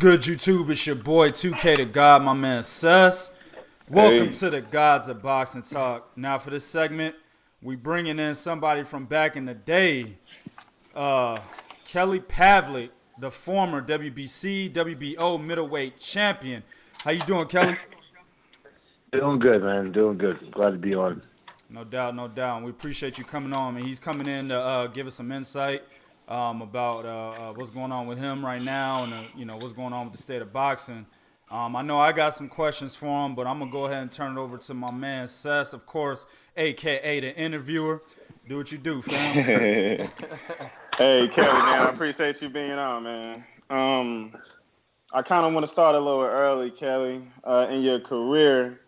good, YouTube? It's your boy 2K the God, my man Sess. Welcome to the Gods of Boxing Talk. Now for this segment, we bringing in somebody from back in the day. Kelly Pavlik, the former WBC, WBO middleweight champion. How you doing, Kelly? Doing good, man. Doing good. Glad to be on. No doubt, no doubt. We appreciate you coming on. And he's coming in to give us some insight about what's going on with him right now and what's going on with the state of boxing. I know I got some questions for him, but I'm gonna go ahead and turn it over to my man Sess, of course, aka the interviewer. Do what you do, fam. Hey, Kelly, man, I appreciate you being on, man. I kind of want to start a little early, Kelly, in your career,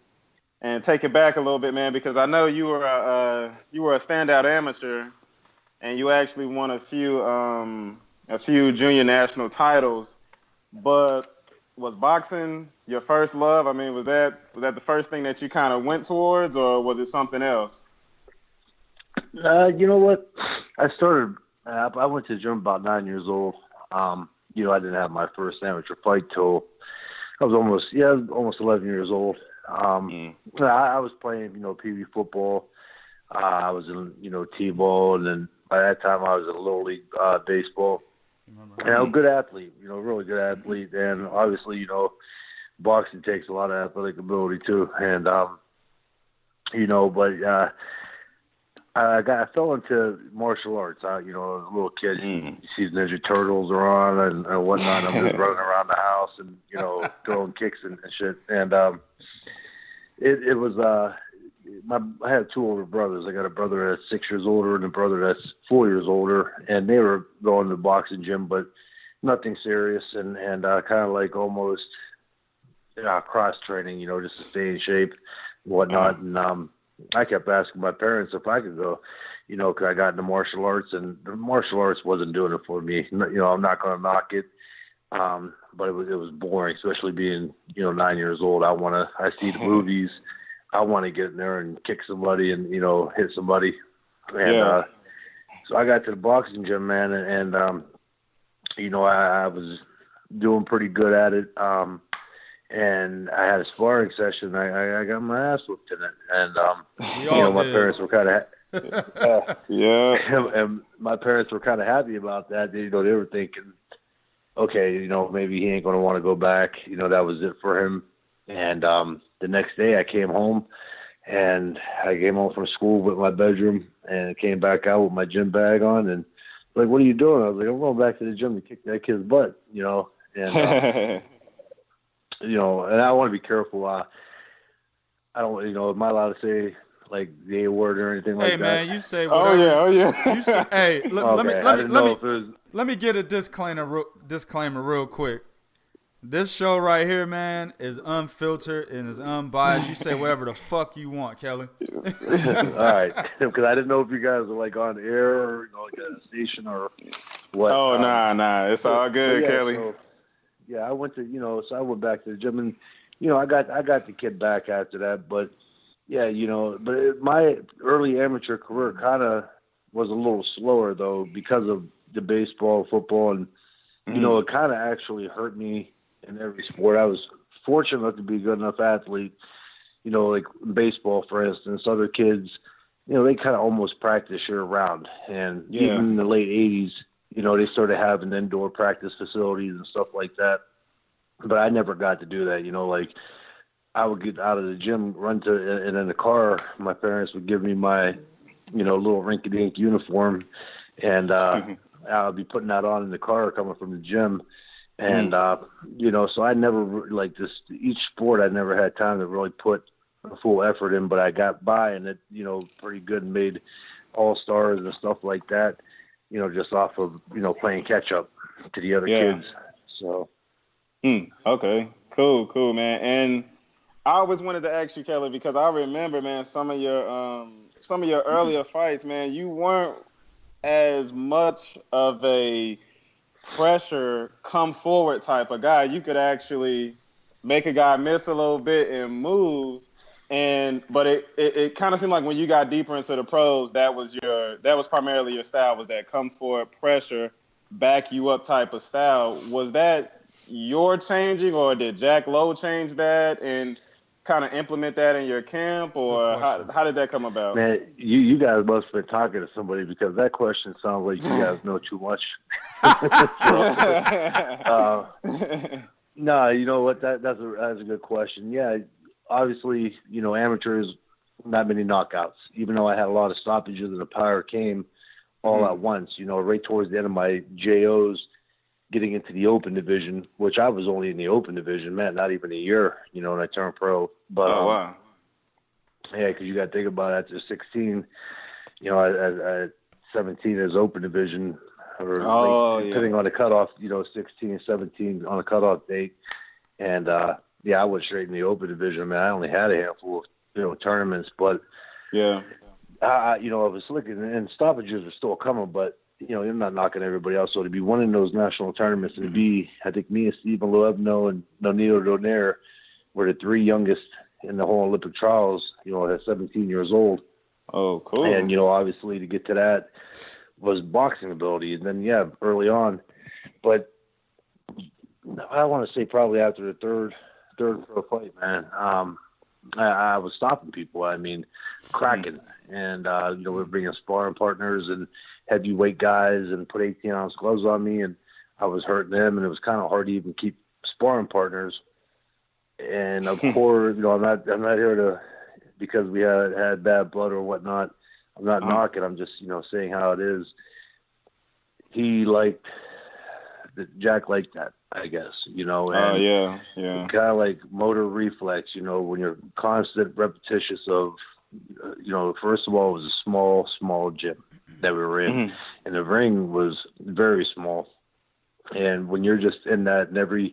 and take it back a little bit, man, because I know you were a standout amateur, and you actually won a few junior national titles. But was boxing your first love? I mean, was that the first thing that you kind of went towards, or was it something else? You know what? I started. I went to the gym about 9 years old. I didn't have my first amateur fight till I was almost 11 years old. I was playing, PB football. I was in, T-ball, and then by that time I was in Little League baseball. And I'm a good athlete, really good athlete. And obviously, boxing takes a lot of athletic ability too. And, I fell into martial arts. As a little kid, you see the Ninja Turtles are on and whatnot. I'm just running around the house and, throwing kicks and shit. And it was I had two older brothers. I got a brother that's 6 years older and a brother that's 4 years older. And they were going to the boxing gym, but nothing serious. And kind of like almost cross training, just to stay in shape and whatnot. And I kept asking my parents if I could go, because I got into martial arts, and the martial arts wasn't doing it for me. I'm not going to knock it, but it was boring, especially being 9 years old. I see the movies, I want to get in there and kick somebody and hit somebody, and so I got to the boxing gym, man, and I was doing pretty good at it. And I had a sparring session. I got my ass whooped in it, and my parents were kind of and my parents were kind of happy about that. They were thinking, okay, maybe he ain't going to want to go back. That was it for him. And the next day, I came home, and I came home from school with my bedroom, and came back out with my gym bag on, and like, what are you doing? I was like, I'm going back to the gym to kick that kid's butt, and. And I want to be careful. I don't, am I allowed to say like the A word or anything like that? Hey, man, you say whatever. Oh yeah. You say, hey, let me get a disclaimer real quick. This show right here, man, is unfiltered and is unbiased. You say whatever the fuck you want, Kelly. All right, because I didn't know if you guys were like on air or like a station or what. Oh, nah, it's all good, Kelly. Yeah, I went to, so I went back to the gym, and, I got the kid back after that. But, yeah, my early amateur career kind of was a little slower, though, because of the baseball, football, and, it kind of actually hurt me in every sport. I was fortunate enough to be a good enough athlete, like baseball, for instance. Other kids, they kind of almost practice year-round. And even in the late 80s, they started having indoor practice facilities and stuff like that. But I never got to do that. Like I would get out of the gym, run to, and in the car, my parents would give me my, little rinky-dink uniform. And I would be putting that on in the car coming from the gym. And, so I never, like each sport, I never had time to really put a full effort in. But I got by and it, pretty good and made all-stars and stuff like that. Just off of, playing catch up to the other kids. So. Okay. Cool, man. And I always wanted to ask you, Kelly, because I remember, man, some of your earlier fights, man, you weren't as much of a pressure, come forward type of guy. You could actually make a guy miss a little bit and move. But it kind of seemed like when you got deeper into the pros, that was primarily your style, was that come forward pressure, back you up type of style. Was that you're changing, or did Jack Lowe change that and kind of implement that in your camp, or how did that come about? Man, you guys must have been talking to somebody, because that question sounds like you guys know too much. No, you know what? That's a good question. Yeah, obviously, you know, amateurs, not many knockouts. Even though I had a lot of stoppages, and the power came all at once. You know, right towards the end of my JOs, getting into the open division, which I was only in the open division, man, not even a year. You know, when I turned pro. But wow. Yeah, because you got to think about it, after 16. You know, at 17 is open division. Or depending on the cutoff, you know, 16, 17 on the cutoff date. And, yeah, I went straight in the open division. I mean, I only had a handful of, you know, tournaments. But, yeah, you know, I was looking, and stoppages were still coming. But, you know, you're not knocking everybody else. So to be winning those national tournaments, and to be, I think me and Stephen Loebno and Nonito Donaire were the three youngest in the whole Olympic trials, you know, at 17 years old. Oh, cool. And, you know, obviously to get to that was boxing ability. And then, yeah, early on. But I want to say probably after the third pro fight, man, I was stopping people. I mean, cracking. And, you know, we're bringing sparring partners and heavyweight guys and put 18-ounce gloves on me, and I was hurting them, and it was kind of hard to even keep sparring partners. And, of course, you know, I'm not here to, because we had bad blood or whatnot, I'm not knocking. I'm just, you know, saying how it is. Jack liked that, I guess, you know. And yeah. Kind of like motor reflex, you know, when you're constant repetitious of, you know, first of all, it was a small gym that we were in, and the ring was very small. And when you're just in that, and every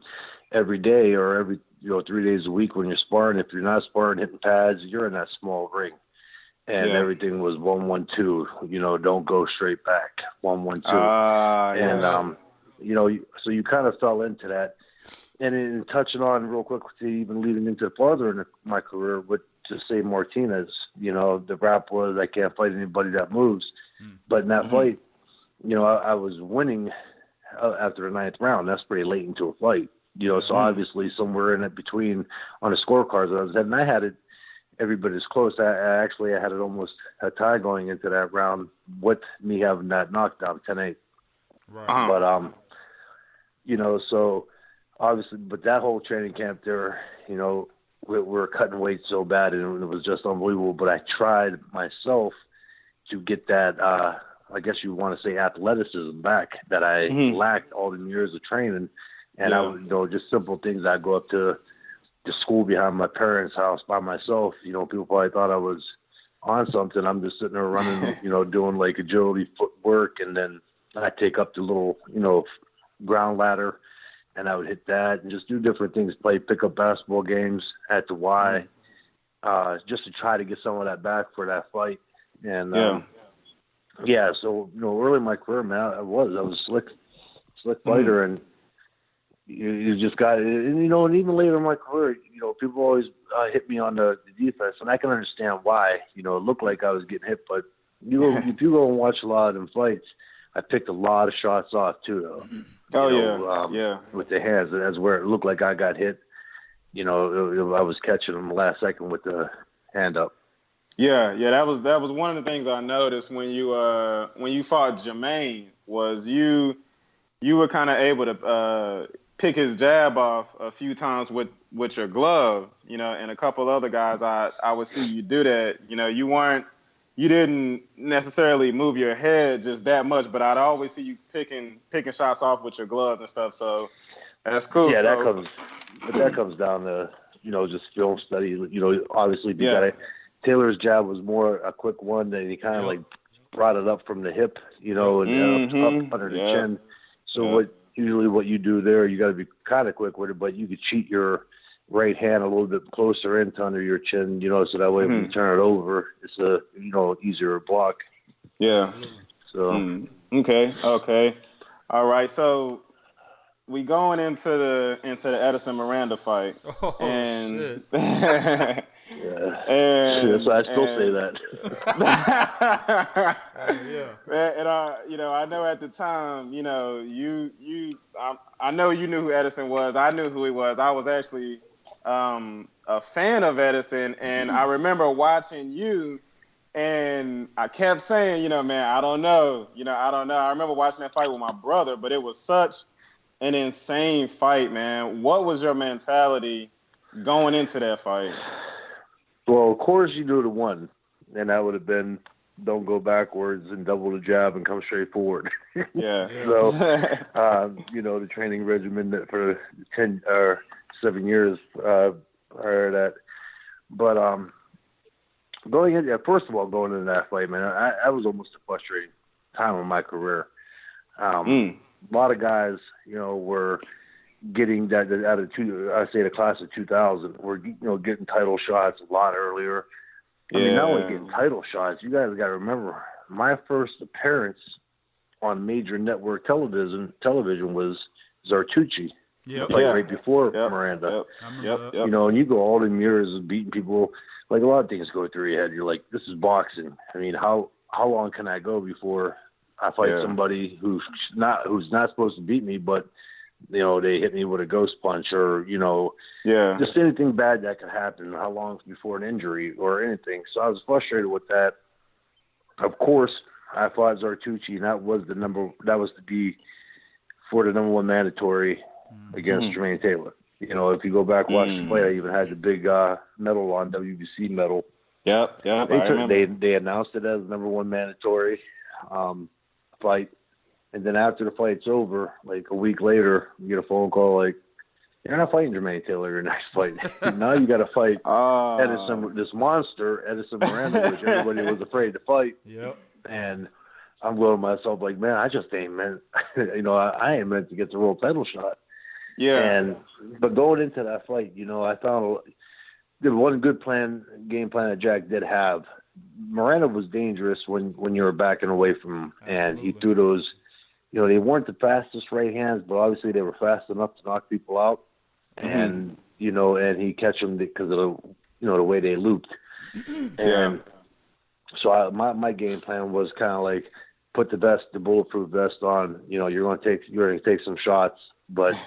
day or every, you know, 3 days a week when you're sparring, if you're not sparring, hitting pads, you're in that small ring. And everything was 1-1-2, you know, don't go straight back, 1-1-2. And, you know, so you kind of fell into that. And in touching on real quick, even leading into farther in my career, with just say Martinez, you know, the rap was, I can't fight anybody that moves. But in that fight, you know, I was winning after the 9th round. That's pretty late into a fight, you know, so obviously somewhere in it between on the scorecards I was at, and I had it every bit as close. I had it almost a tie going into that round with me having that knockdown, 10-8. Right. But, you know, so obviously, but that whole training camp there, you know, we were cutting weight so bad, and it was just unbelievable. But I tried myself to get that, I guess you want to say, athleticism back that I lacked all the years of training. And I would, you know, just simple things. I'd go up to the school behind my parents' house by myself. You know, people probably thought I was on something. I'm just sitting there running, you know, doing like agility footwork, and then I take up the little, you know, ground ladder, and I would hit that and just do different things, pick up basketball games at the Y, just to try to get some of that back for that fight. And so, you know, early in my career, man, I was a slick fighter, and you just got it. And, you know, and even later in my career, you know, people always hit me on the defense, and I can understand why. You know, it looked like I was getting hit, but if you go and watch a lot of them fights, I picked a lot of shots off too, though. With the hands. That's where it looked like I got hit. You know, I was catching them the last second with the hand up. Yeah, that was one of the things I noticed when you fought Jermaine, was you were kind of able to pick his jab off a few times with your glove, you know, and a couple other guys I would see you do that. You know, you didn't necessarily move your head just that much, but I'd always see you picking shots off with your glove and stuff. So that's cool. Yeah, that comes down to, you know, just film study. You know, obviously Taylor's jab was more a quick one, and he kind of like brought it up from the hip, you know, and up under the chin. So what you do there, you got to be kind of quick with it, but you could cheat your right hand a little bit closer into under your chin, you know, so that way when you turn it over, it's a, you know, easier block. Yeah. So. Okay. All right. So we going into the Edison Miranda fight, Oh, and shit. And That's why I still say that. Yeah. Man, and I know at the time, I know you knew who Edison was. I knew who he was. I was actually a fan of Edison, and I remember watching you, and I kept saying, man, I don't know. I remember watching that fight with my brother, but it was such an insane fight, man. What was your mentality going into that fight? Well, of course you knew the one, and that would have been don't go backwards and double the jab and come straight forward. Yeah. So, the training regimen that for 10 or 7 years prior to that. But going into that fight, man, I was almost a frustrating time in my career. A lot of guys, were getting that out of the class of 2000, were getting title shots a lot earlier. I mean, not only getting title shots, you guys got to remember, my first appearance on major network television was Zartucci. Yep. Right before Miranda. Yep. And you go all the years of beating people. Like, a lot of things go through your head. You're like, this is boxing. I mean, how long can I go before I fight somebody who's not supposed to beat me, but they hit me with a ghost punch or, just anything bad that could happen. How long before an injury or anything. So I was frustrated with that. Of course, I fought Zartucci, and that was to be for the number one mandatory against Jermaine Taylor. If you go back watch the fight, I even had the big medal on, WBC medal. Yep. They announced it as number one mandatory fight. And then after the fight's over, like a week later, you get a phone call like, you're not fighting Jermaine Taylor your next fight. Now you got to fight this monster, Edison Miranda, which everybody was afraid to fight. Yep. And I'm going to myself like, man, I just ain't meant, I ain't meant to get the world title shot. Yeah. But going into that fight, I found the one good game plan that Jack did have. Miranda was dangerous when you were backing away from him. Absolutely. And he threw those. They weren't the fastest right hands, but obviously they were fast enough to knock people out. And, and he catch them because of the way they looped. And so my game plan was kind of like put the bulletproof vest on. You're going to take some shots, but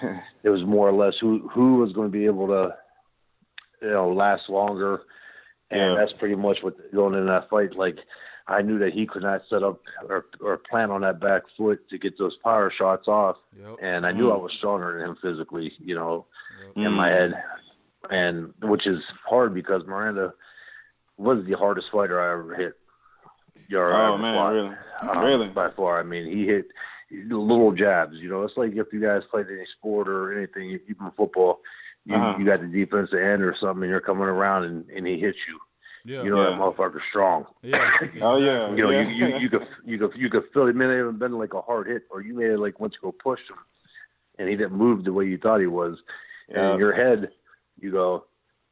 it was more or less who was going to be able to, last longer. And that's pretty much what going into that fight. Like, I knew that he could not set up or plan on that back foot to get those power shots off. Yep. And I knew I was stronger than him physically, in my head. And which is hard because Miranda was the hardest fighter I ever hit. Really? By far. I mean, he hit little jabs. It's like if you guys played any sport or anything, even football, you got the defensive end or something, and you're coming around and he hits you. Yeah. That motherfucker's strong. Yeah. Exactly. Oh yeah. You could feel it. May not even been like a hard hit, or you may have like went to go push him, and he didn't move the way you thought he was. And in your head, you go,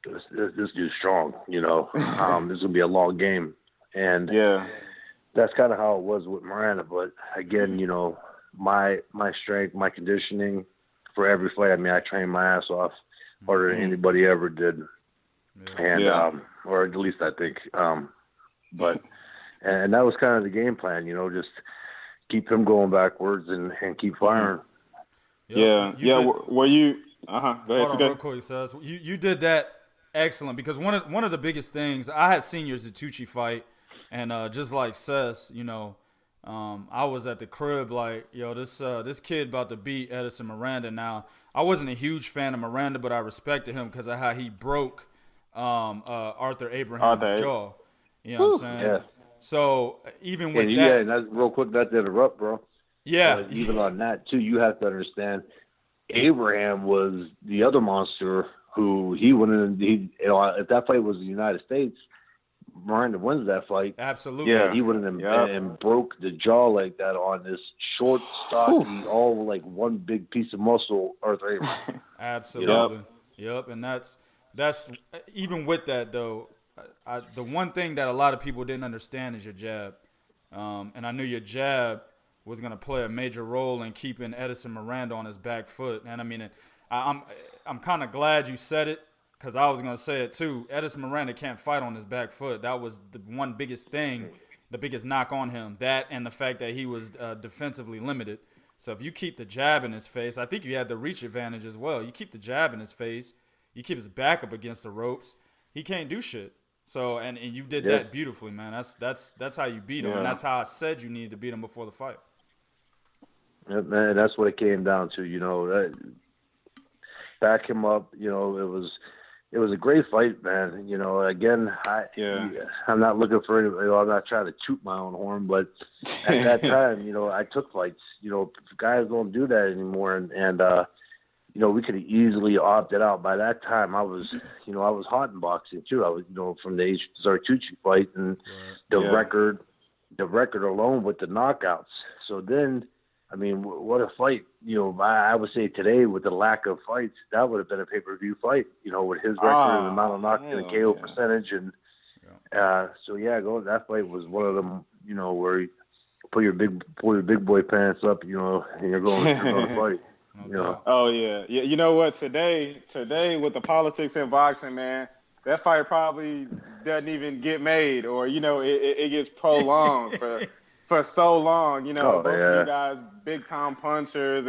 "This dude's strong." This is gonna be a long game, and that's kind of how it was with Miranda. But again, my strength, my conditioning for every fight. I mean, I trained my ass off harder than anybody ever did. And or at least I think. But and that was kind of the game plan, just keep him going backwards and keep firing. Were you? Go ahead. Hold on, real quick, Sus. You did that excellent because one of the biggest things I had seen your Zatucci fight, and just like Sus, I was at the crib like, this kid about to beat Edison Miranda. Now I wasn't a huge fan of Miranda, but I respected him because of how he broke Arthur Abraham's jaw. You know what I'm saying? Yeah. So even with and that's real quick, not to interrupt, bro. Yeah. Even on that too, you have to understand, Abraham was the other monster who he went in. If that fight was the United States, Miranda wins that fight. Absolutely. Yeah. He went in and broke the jaw like that on this short, stocky, all like one big piece of muscle, Arthur Abraham. Absolutely. Yep. And that's even with that though. The one thing that a lot of people didn't understand is your jab, and I knew your jab was going to play a major role in keeping Edison Miranda on his back foot. And I mean, I'm kind of glad you said it because I was going to say it too. Edison Miranda can't fight on his back foot. That was the one biggest thing, the biggest knock on him. That and the fact that he was defensively limited. So if you keep the jab in his face, I think you had the reach advantage as well. You keep the jab in his face, you keep his back up against the ropes, he can't do shit. So and you did that beautifully, man. That's how you beat him, and that's how I said you needed to beat him before the fight. Yeah, man, that's what it came down to. Back him up. It was a great fight, man. Again, I'm not looking for any. I'm not trying to toot my own horn, but at that time, I took fights. Guys don't do that anymore, and we could have easily opted out. By that time, I was hot in boxing too. I was, from the Zartucci fight and the record alone with the knockouts. So then, I mean, what a fight. I would say today with the lack of fights, that would have been a pay-per-view fight, with his record and the amount of knockdown and KO percentage. And that fight was one of them, where you pull your big boy pants up, and you're going to fight. Oh yeah. You know what? Today with the politics in boxing, man, that fight probably doesn't even get made, or it gets prolonged for so long. Both of you guys, big time punchers,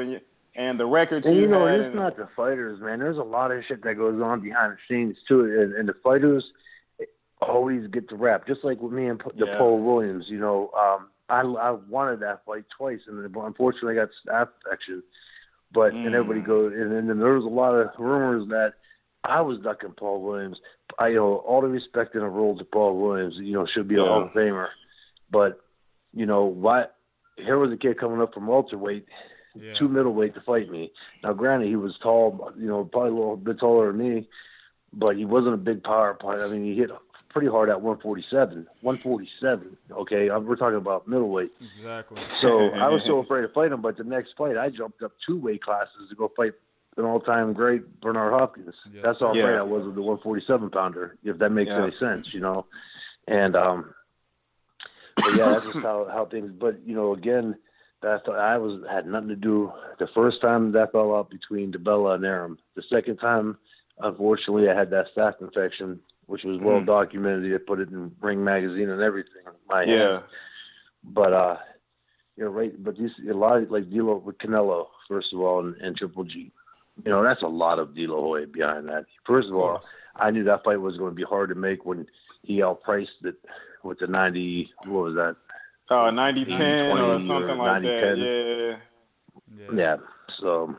and the records you had. It's not the fighters, man. There's a lot of shit that goes on behind the scenes too, and the fighters always get the rap. Just like with me and Paul Williams, I wanted that fight twice, and unfortunately I got staph infection. But and everybody goes, and then there was a lot of rumors that I was ducking Paul Williams. All the respect in the world to Paul Williams, should be a Hall of Famer. But what? Here was a kid coming up from welterweight to middleweight to fight me. Now, granted, he was tall, probably a little bit taller than me, but he wasn't a big power punch. I mean, he hit pretty hard at 147. 147, okay? We're talking about middleweight. Exactly. So I was so afraid to fight him, but the next fight, I jumped up 2 weight classes to go fight an all-time great Bernard Hopkins. Yes. That's how afraid I was of the 147-pounder, if that makes any sense, And, but yeah, that's just how things. But again, had nothing to do. The first time that fell out between DeBella and Arum. The second time, unfortunately, I had that staph infection, which was well documented. They put it in Ring Magazine and everything. But right. But a lot of, like D'Lo with Canelo, first of all, and Triple G. That's a lot of De La Hoya behind that. First of all, I knew that fight was going to be hard to make when he outpriced it with the 90. What was that? 90-10 or something like that. Yeah. So.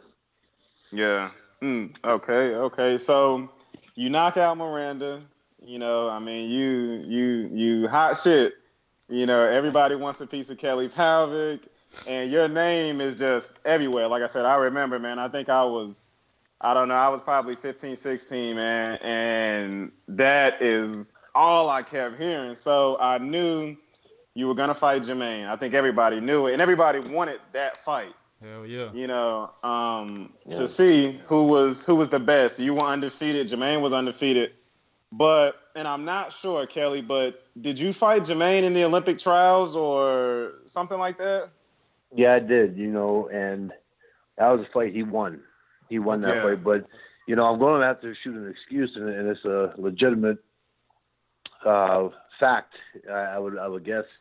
Yeah. Okay. So you knock out Miranda. I mean, you hot shit. Everybody wants a piece of Kelly Pavlik, and your name is just everywhere. Like I said, I remember, man. I think I was probably 15, 16, man, and that is all I kept hearing. So I knew you were gonna fight Jermaine. I think everybody knew it, and everybody wanted that fight. Hell yeah. To see who was the best. You were undefeated. Jermaine was undefeated. And I'm not sure, Kelly, but did you fight Jermaine in the Olympic trials or something like that? Yeah, I did, and that was a fight he won. He won that fight. But, I'm going to have to shoot an excuse, and it's a legitimate fact. I would guess.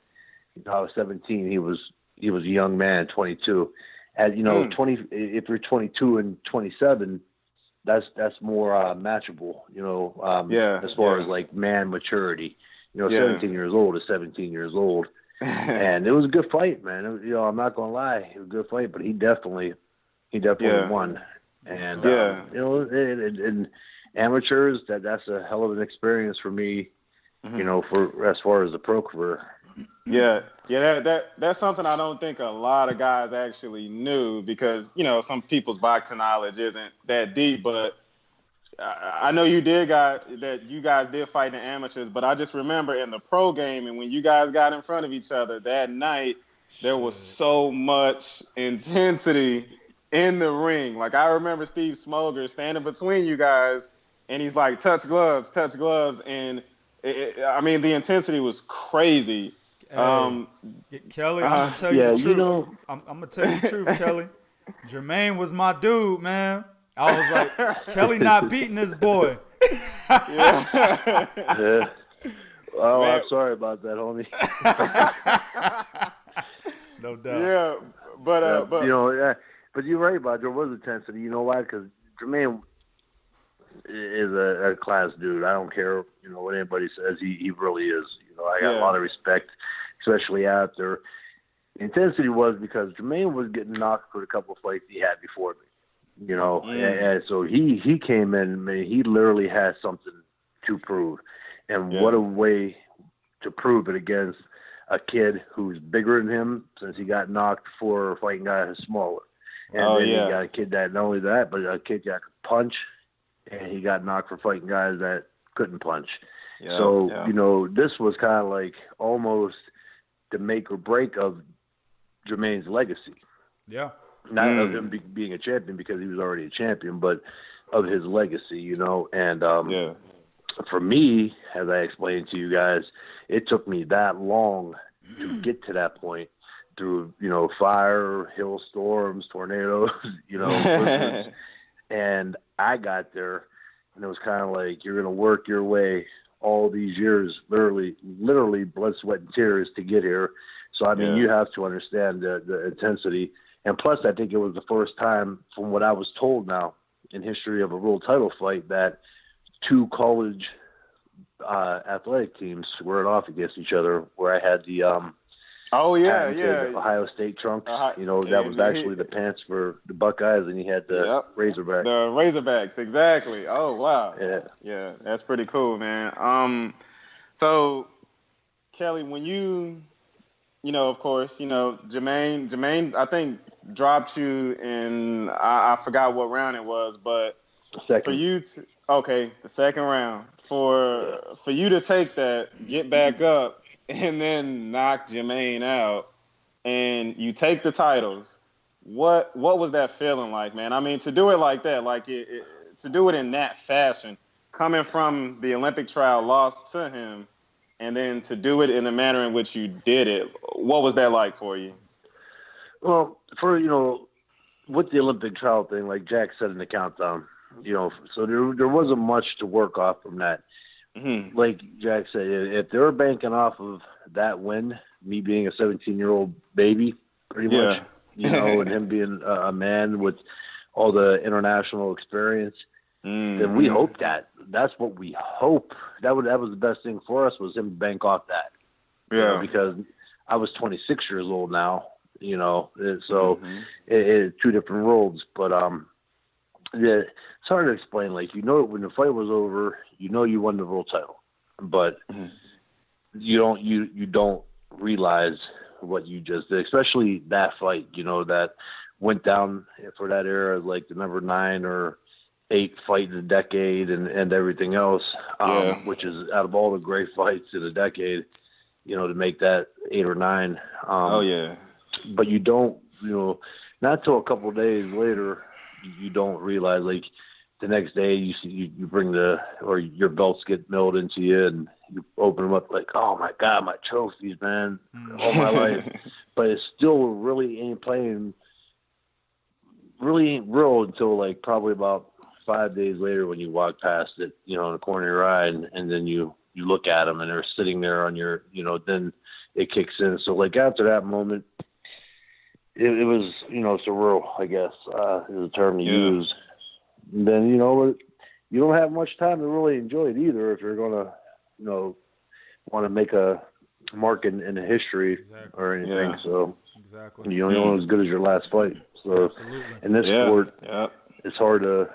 I was 17. He was a young man, 22. At 20, if you're 22 and 27, that's more matchable. As far as like man maturity. 17 years old is 17 years old, and it was a good fight, man. I'm not gonna lie, it was a good fight, but he definitely won. And in amateurs, that's a hell of an experience for me. For as far as the pro career. That's something I don't think a lot of guys actually knew, because some people's boxing knowledge isn't that deep. But I know you guys did fight in amateurs, but I just remember in the pro game, and when you guys got in front of each other that night, there was so much intensity in the ring. Like, I remember Steve Smoger standing between you guys, and he's like, touch gloves, and the intensity was crazy. Kelly, I'm gonna tell you the truth. I'm gonna tell you the truth, Kelly. Jermaine was my dude, man. I was like, Kelly not beating this boy. Yeah. Yeah. Oh, Man. I'm sorry about that, homie. No doubt. Yeah, but You know, yeah, but you're right about it. There was intensity. You know why? Because Jermaine is a class dude. I don't care, you know, what anybody says. He really is. You know, I got a lot of respect, especially after. The intensity was because Jermaine was getting knocked for a couple of fights he had before me. You know, and so he came in. Man, he literally had something to prove, and what a way to prove it against a kid who's bigger than him, since he got knocked for fighting guys who's smaller. And then he got a kid that not only that, but a kid that could punch, and he got knocked for fighting guys that couldn't punch. You know, this was kind of like almost the make or break of Jermaine's legacy. Yeah. Not of him being a champion because he was already a champion, but of his legacy, you know. And for me, as I explained to you guys, it took me that long to get to that point through, you know, fire, hailstorms, tornadoes, you know, blizzards. And I got there, and it was kind of like you're going to work your way all these years, literally blood, sweat, and tears to get here. So, I mean, you have to understand the intensity. And plus, I think it was the first time, from what I was told now, in history of a world title fight, that two college athletic teams squared off against each other, where I had the Ohio State trunks. You know, that was actually the pants for the Buckeyes, and he had the Razorbacks. The Razorbacks, exactly. Oh, wow. Yeah, that's pretty cool, man. So, Kelly, when you know, of course, you know, Jermaine, I think dropped you in, I forgot what round it was, but second. For you to, the second round, for you to take that, get back up, and then knock Jermaine out, and you take the titles, what was that feeling like, man? I mean, to do it like that, like to do it in that fashion, coming from the Olympic trial loss to him, and then to do it in the manner in which you did it, what was that like for you? Well, for, you know, with the Olympic trial thing, like Jack said in the countdown, you know, so there wasn't much to work off from that. Mm-hmm. Like Jack said, if they were banking off of that win, me being a 17-year-old baby, pretty much, you know, and him being a man with all the international experience, then we hope that. That's what we hope. That was the best thing for us, was him to bank off that. Yeah. You know, because I was 26 years old now, you know, so it's two different worlds. But it's hard to explain. Like, you know, when the fight was over, you know you won the world title, but you don't realize what you just did, especially that fight, you know, that went down for that era like the number 9 or 8 fight in a decade and everything else, which is out of all the great fights in a decade, you know, to make that 8 or 9. But you don't, you know, not till a couple of days later, you don't realize, like, the next day you bring your belts get milled into you, and you open them up like, oh my God, my trophies, man, all my life. But it still really ain't real until like probably about 5 days later when you walk past it, you know, in the corner of your eye, and then you look at them and they're sitting there on your, you know, then it kicks in. So like after that moment, it was, you know, surreal, I guess, is the term to use. And then, you know, you don't have much time to really enjoy it either if you're going to, you know, want to make a mark in history or anything. So you know, as good as your last fight. So in this sport, it's hard to,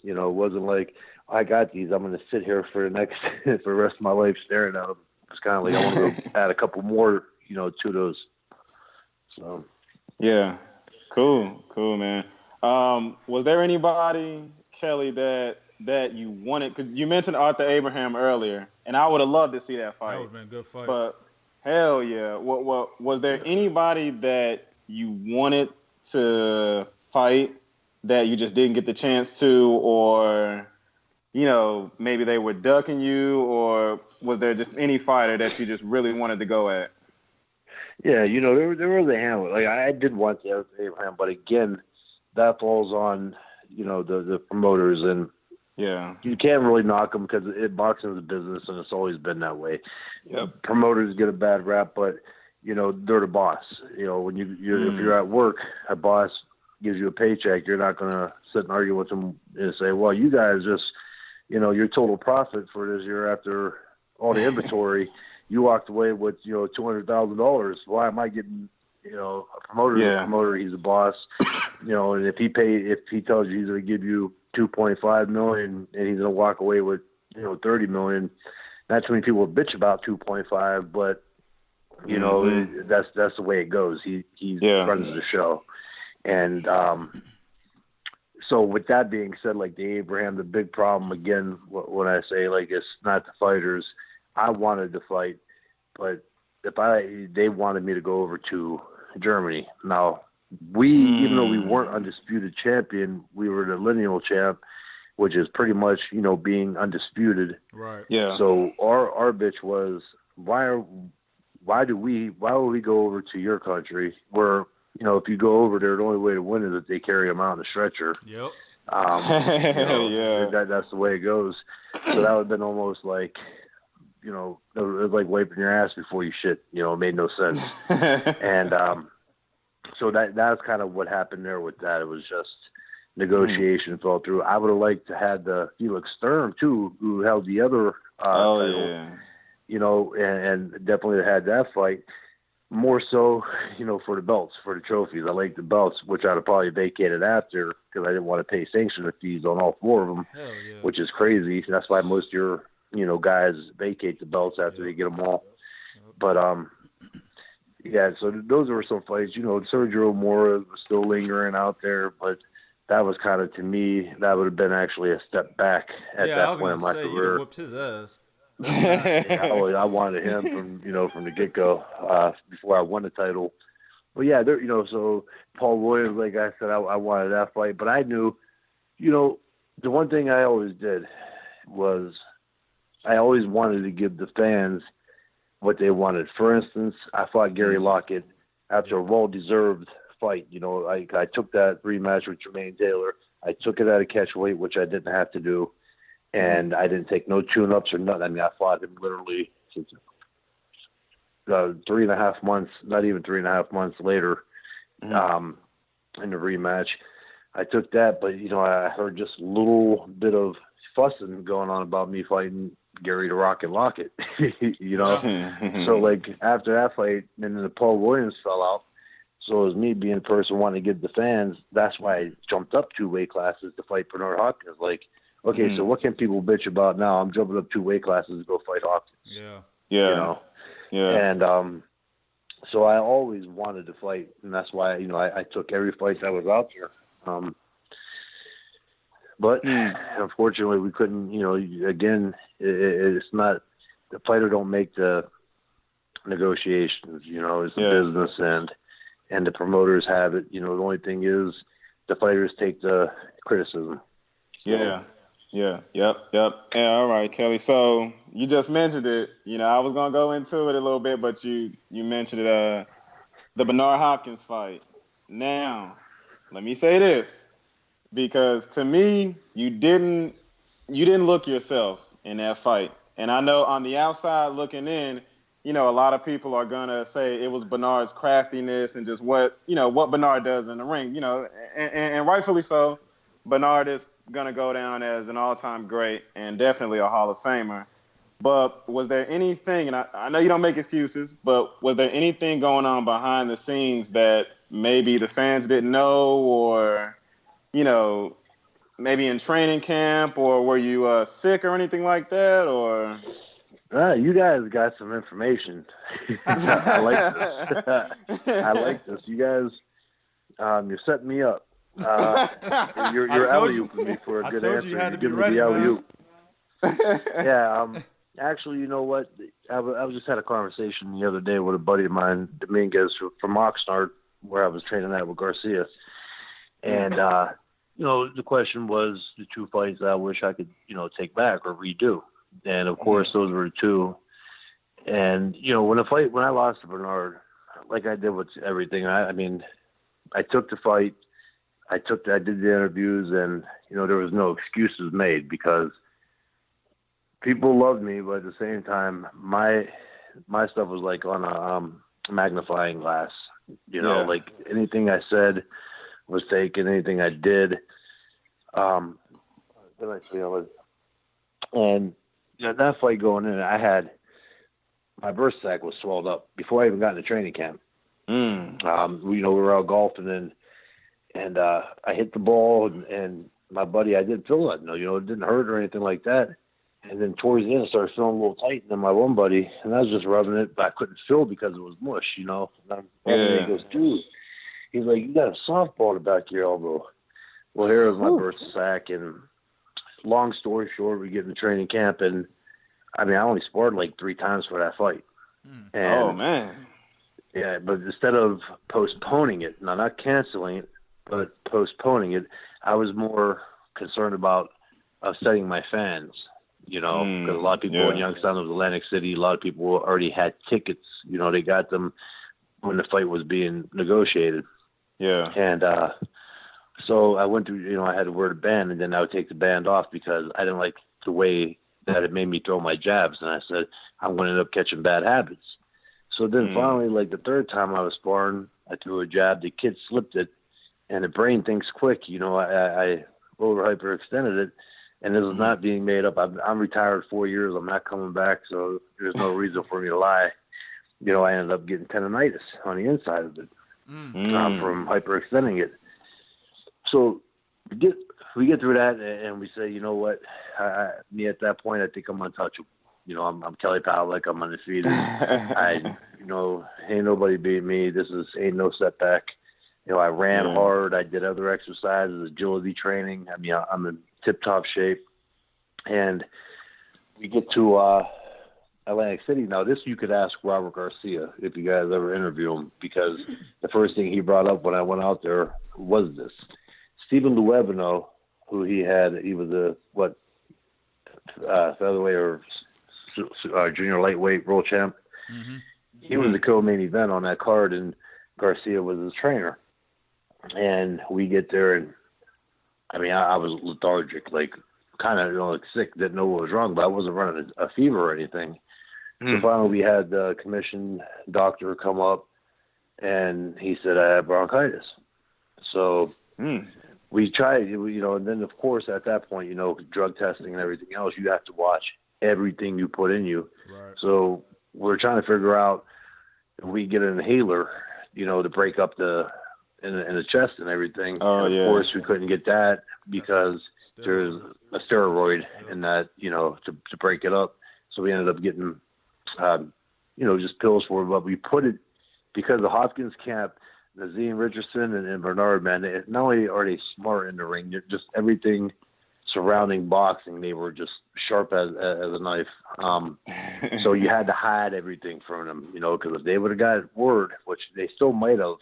you know, it wasn't like, I got these, I'm going to sit here for the rest of my life staring at them. It's kind of like, I want to add a couple more, you know, to those. So. Yeah. Cool, man. Was there anybody, Kelly, that you wanted? Because you mentioned Arthur Abraham earlier, and I would have loved to see that fight. That would have been a good fight. But hell yeah, what was there anybody that you wanted to fight that you just didn't get the chance to, or, you know, maybe they were ducking you, or was there just any fighter that you just really wanted to go at? Yeah, you know, there was a handful. Like, I did want to Abraham, but again, that falls on, you know, the promoters, and Yeah. You can't really knock them because boxing is a business, and it's always been that way. Yep. Promoters get a bad rap, but they're the boss. When if you're at work, a boss gives you a paycheck. You're not gonna sit and argue with them and say, "Well, you guys just, your total profit for this year after all the inventory, you walked away with $200,000. Why am I getting?" A promoter is a promoter. He's a boss. And if he tells you he's going to give you $2.5 million and he's going to walk away with $30 million, not too many people bitch about 2.5, but that's the way it goes. He runs the show, and so with that being said, like the Abraham, the big problem again when I say like it's not the fighters. I wanted to fight, but they wanted me to go over to Germany. Now, even though we weren't undisputed champion, we were the lineal champ, which is pretty much, being undisputed. Right. Yeah. So our bitch was, why would we go over to your country where, if you go over there, the only way to win is if they carry them out in a stretcher. Yep. That's the way it goes. So that would have been almost like, it was like wiping your ass before you shit. It made no sense. And so that's kind of what happened there with that. It was just negotiation fell through. I would have liked to have the Felix Sturm too, who held the other title. And definitely had that fight. More so, for the belts, for the trophies. I like the belts, which I'd have probably vacated after because I didn't want to pay sanction fees on all 4 of them, which is crazy. That's why most of your guys vacate the belts after they get them all. But, so those were some fights. Sergio Mora was still lingering out there, but that was kind of, to me, that would have been actually a step back at that point in my career. You'd have whooped his ass. I wanted him from the get-go before I won the title. But, so Paul Williams, like I said, I wanted that fight. But I knew, the one thing I always did was I always wanted to give the fans what they wanted. For instance, I fought Gary Lockett after a well-deserved fight. I took that rematch with Jermaine Taylor. I took it at a catchweight, which I didn't have to do, and I didn't take no tune-ups or nothing. I mean, I fought him literally 3.5 months, not even 3.5 months later, in the rematch. I took that, but I heard just a little bit of fussing going on about me fighting Gary the Rocket Lockett, So like after that fight, and then the Paul Williams fell out. So it was me being the person wanting to give the fans. That's why I jumped up 2 weight classes to fight Bernard Hopkins. Like, okay, so what can people bitch about now? I'm jumping up 2 weight classes to go fight Hopkins. Yeah. And so I always wanted to fight, and that's why I took every fight that was out there. But unfortunately, we couldn't. Again, it's not the fighter don't make the negotiations. It's a business, and the promoters have it. The only thing is the fighters take the criticism. Yep. Yeah, all right, Kelly. So you just mentioned it. I was gonna go into it a little bit, but you mentioned it. The Bernard Hopkins fight. Now, let me say this, because to me, you didn't look yourself in that fight, and I know on the outside looking in, a lot of people are gonna say it was Bernard's craftiness and just what Bernard does in the ring. And rightfully so. Bernard is going to go down as an all-time great and definitely a Hall of Famer. But was there anything, and I know you don't make excuses, but was there anything going on behind the scenes that maybe the fans didn't know, or, maybe in training camp, or were you sick or anything like that, or? You guys got some information. I like this. I like this. You guys, you're setting me up. You're alley-oop me for a good answer. You had to You're be giving ready, me the alley-oop. Yeah. Actually, you know what? I just had a conversation the other day with a buddy of mine, Dominguez, from Oxnard, where I was training at with Garcia. And, the question was the 2 fights that I wish I could, take back or redo. And, of course, those were the 2. And, when I lost to Bernard, like I did with everything, I took the fight. I did the interviews, and there was no excuses made because people loved me, but at the same time, my stuff was like on a magnifying glass. Like anything I said was taken, anything I did. And that fight going in, I had my burst sac was swelled up before I even got into training camp. We were out golfing and I hit the ball and my buddy, I didn't feel that. It didn't hurt or anything like that. And then towards the end, I started feeling a little tight. And then my one buddy, and I was just rubbing it, but I couldn't feel because it was mush, And he goes, dude, he's like, you got a softball in the back of your elbow. Well, here was my burst sac, and long story short, we get in the training camp, and I only sparred like 3 times for that fight. And, oh man. Yeah, but instead of postponing it, now not canceling it, but postponing it, I was more concerned about upsetting my fans. Because a lot of people in Youngstown, it was Atlantic City. A lot of people already had tickets. They got them when the fight was being negotiated. Yeah. And so I went through, I had to wear the band, and then I would take the band off because I didn't like the way that it made me throw my jabs. And I said, I'm going to end up catching bad habits. So then finally, like the 3rd time I was sparring, I threw a jab. The kid slipped it, and the brain thinks quick. I over hyperextended it. And this is not being made up. I'm retired 4 years. I'm not coming back, so there's no reason for me to lie. I ended up getting tendonitis on the inside of it from hyperextending it. So we get through that, and we say, you know what? Me at that point, I think I'm untouchable. I'm Kelly Pavlik. I'm undefeated. Ain't nobody beat me. This ain't no setback. I ran hard. I did other exercises, agility training. I'm in tip-top shape. And we get to Atlantic City. Now, this you could ask Robert Garcia if you guys ever interview him, because the first thing he brought up when I went out there was this. Stephen Luevino, who he was a, featherweight or junior lightweight world champ. Mm-hmm. He was the co-main event on that card, and Garcia was his trainer. And we get there, and I was lethargic, like kind of sick, didn't know what was wrong, but I wasn't running a fever or anything. So finally we had the commission doctor come up, and he said I had bronchitis. So we tried, and then of course at that point, drug testing and everything else, you have to watch everything you put in you. Right. So we're trying to figure out if we get an inhaler, to break up in the chest and everything. Oh, and of course we couldn't get that because there's a steroid in that, to break it up. So we ended up getting, just pills for it. But we put it because the Hopkins camp, Nazim Richardson and Bernard, man, not only are they smart in the ring, they're just everything surrounding boxing. They were just sharp as a knife. So you had to hide everything from them, because if they would have got word, which they still might have.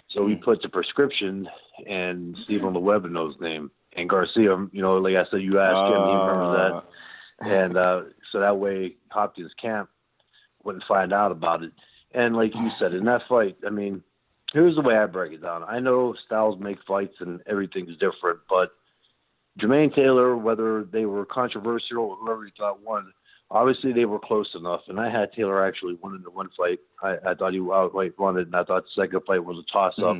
So we put the prescription and Stephen Luevino's name and Garcia. Like I said, you asked him, he remembers that, and so that way Hopkins camp wouldn't find out about it. And like you said, in that fight, here's the way I break it down. I know styles make fights and everything's different, but Jermaine Taylor, whether they were controversial or whoever you thought won, obviously they were close enough. And I had Taylor actually win in the one fight. I thought he outright won it, and I thought the second fight was a toss-up.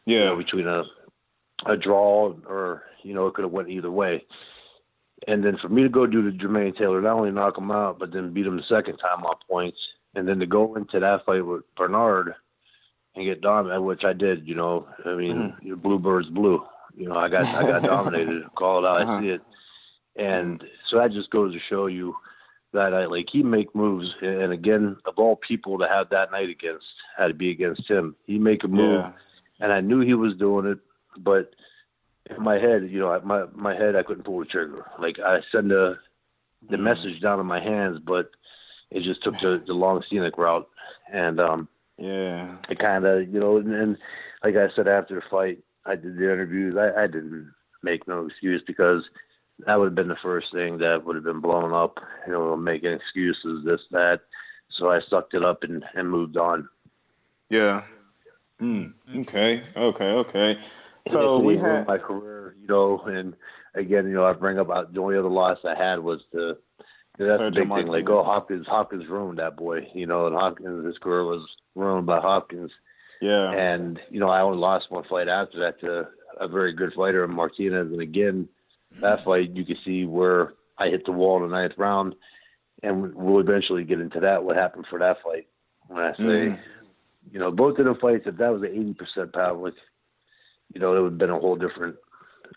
Between a draw or, it could have went either way. And then for me to go do the Jermaine Taylor, not only knock him out, but then beat him the second time on points, and then to go into that fight with Bernard and get dominated, which I did, blue birds blue. I got dominated. Call it out. I see it. And so that just goes to show you that he make moves. And again, of all people to have that night against, had to be against him. He make a move, and I knew he was doing it, but in my head, my head, I couldn't pull the trigger. Like I send the message down in my hands, but it just took the long scenic route. And it kind of, and like I said after the fight, I did the interviews. I didn't make no excuse because that would have been the first thing that would have been blown up, making excuses, this, that. So I sucked it up and moved on. Yeah. Okay. So we It ruined had my career, and again, I bring up the only other loss I had was that's the Sergio big thing. Like, Martinez. Hopkins ruined that boy, and his career was ruined by Hopkins. Yeah. And, I only lost one fight after that to a very good fighter in Martinez. And again, that fight, you can see where I hit the wall in the 9th round. And we'll eventually get into that, what happened for that fight. When I say, both of the fights, if that was an 80% Pavlik, it would have been a whole different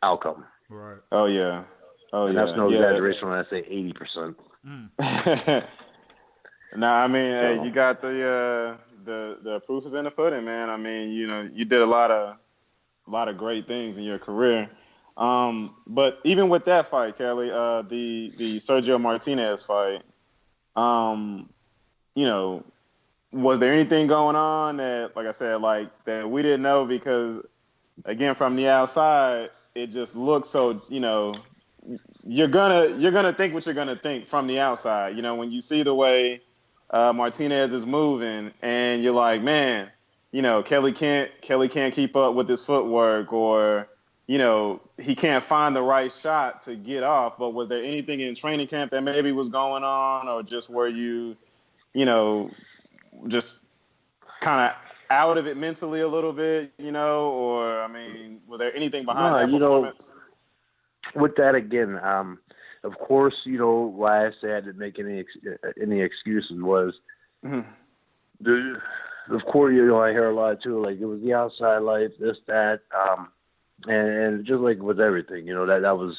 outcome. Right. Oh, yeah. And that's no exaggeration when I say 80%. Now, I mean, hey, you got the proof is in the pudding, man. I mean, you did a lot of great things in your career. But even with that fight, Kelly, the Sergio Martinez fight, was there anything going on that, like I said, that we didn't know? Because again, from the outside, it just looks so, you're gonna think what you're gonna think from the outside. When you see the way Martinez is moving, and you're like, man, Kelly can't keep up with his footwork, or he can't find the right shot to get off. But was there anything in training camp that maybe was going on, or just were you, just kind of out of it mentally a little bit, or, I mean, was there anything behind that performance? With that, again, of course, why I say I didn't make any excuses was, of course, I hear a lot too, like it was the outside life, this, that, and just like with everything, that was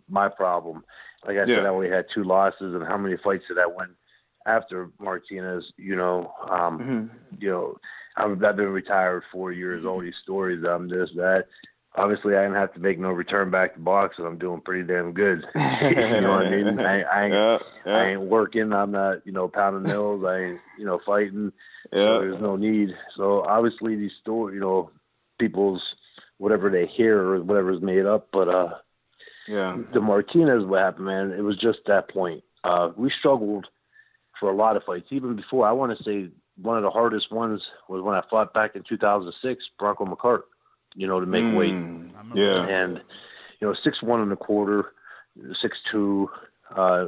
my problem. Like I said, I only had 2 losses, and how many fights did I win after Martinez? I've been retired 4 years. All these stories, this, that. Obviously, I didn't have to make no return back to boxing. I'm doing pretty damn good. You know what I mean? I ain't working. I'm not, pounding nails. I ain't, fighting. So there's no need. So obviously, these stories, people's whatever they hear or whatever's made up. But the Martinez, what happened, man? It was just that point. We struggled for a lot of fights, even before. I want to say one of the hardest ones was when I fought back in 2006, Bronco McCart. To make weight. Yeah. And, 6'1" and a quarter, 6'2". I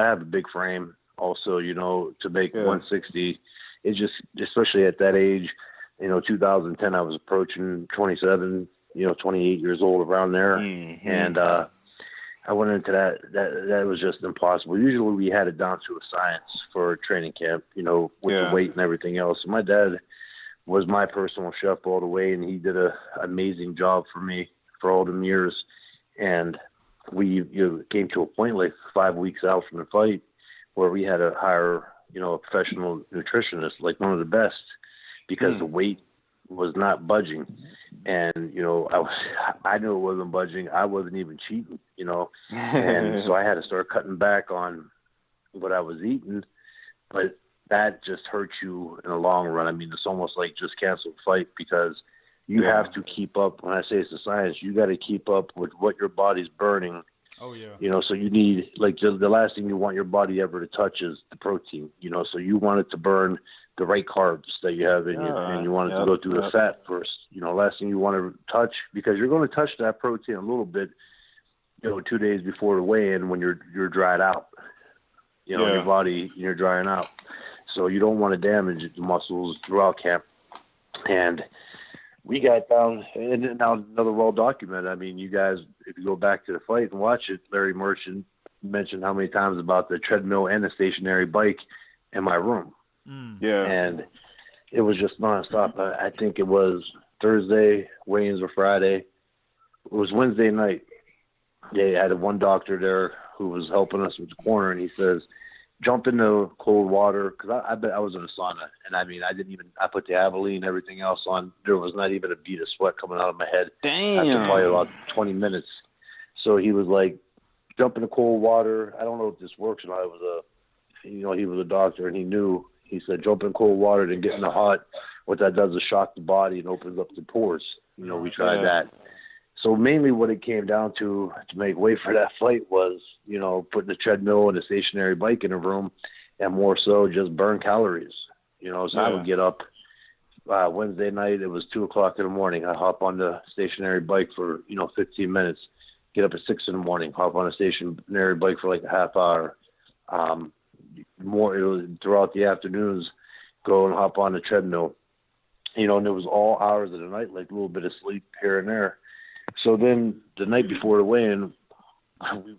have a big frame also, to make 160. It just, especially at that age, 2010, I was approaching 27, 28 years old, around there. And I went into that was just impossible. Usually we had it down to a science for training camp, with the weight and everything else. My dad was my personal chef all the way, and he did an amazing job for me for all them years. And we came to a point like 5 weeks out from the fight where we had to hire, a professional nutritionist, like one of the best, because the weight was not budging. And, I knew it wasn't budging. I wasn't even cheating, and so I had to start cutting back on what I was eating. But that just hurts you in the long run. I mean, it's almost like just cancel the fight, because you have to keep up. When I say it's a science, you got to keep up with what your body's burning. Oh, yeah. So you need, like, the last thing you want your body ever to touch is the protein, so you want it to burn the right carbs that you have in you, and you want it to go through the fat first. Last thing you want to touch, because you're going to touch that protein a little bit, 2 days before the weigh-in when you're dried out. Your body, you're drying out. So you don't want to damage the muscles throughout camp. And we got down, and now another well documented. I mean, you guys, if you go back to the fight and watch it, Larry Merchant mentioned how many times about the treadmill and the stationary bike in my room. And it was just nonstop. I think it was Thursday, weigh-ins were Friday. It was Wednesday night. They had one doctor there who was helping us with the corner, and he says, jump into cold water, because I was in a sauna, and I mean, I put the Abilene and everything else on. There was not even a bead of sweat coming out of my head. Damn. After probably about 20 minutes. So he was like, jump into cold water. I don't know if this works or not. He was a doctor, and he knew. He said, jump in cold water, then get in the hot. What that does is shock the body and opens up the pores. We tried that. So mainly what it came down to make weight for that fight was, putting the treadmill and a stationary bike in a room, and more so just burn calories. So I would get up Wednesday night. It was 2:00 in the morning. I hop on the stationary bike for 15 minutes. Get up at 6 in the morning. Hop on a stationary bike for like a half hour. It was throughout the afternoons. Go and hop on the treadmill. And it was all hours of the night, like a little bit of sleep here and there. So then the night before the weigh-in,